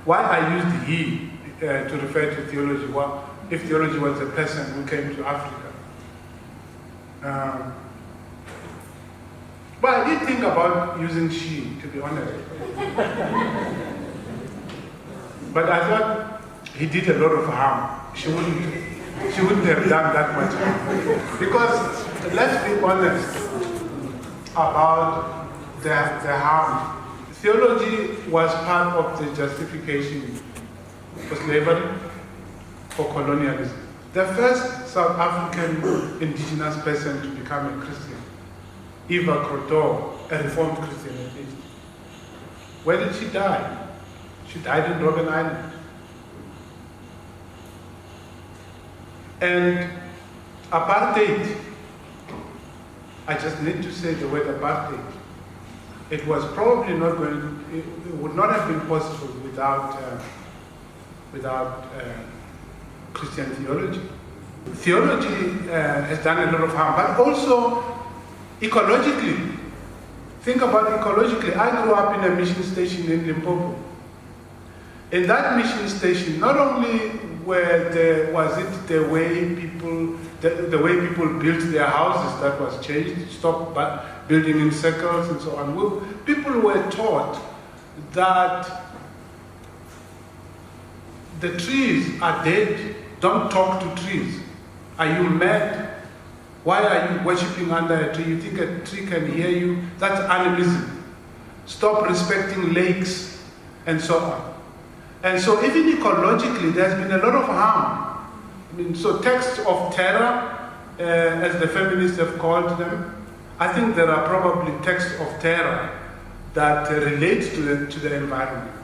why I used he to refer to theology. Well, if theology was a person who came to Africa. But I did think about using she, to be honest. But I thought he did a lot of harm. She wouldn't have done that much harm. Because let's be honest about the harm. Theology was part of the justification for slavery, for colonialism. The first South African indigenous person to become a Christian, Eva Croto, a Reformed Christian at least. Where did she die? She died in Robben Island. And apartheid, I just need to say the word apartheid. It was probably not going, it would not have been possible without Christian theology. Theology has done a lot of harm, but also ecologically. Think about ecologically. I grew up in a mission station in Limpopo. In that mission station, not only was it the way people built their houses that was changed, stopped building in circles and so on. People were taught that the trees are dead. Don't talk to trees. Are you mad? Why are you worshipping under a tree? You think a tree can hear you? That's animism. Stop respecting lakes and so on. And so even ecologically, there's been a lot of harm. I mean, so texts of terror, as the feminists have called them, I think there are probably texts of terror that relate to the environment.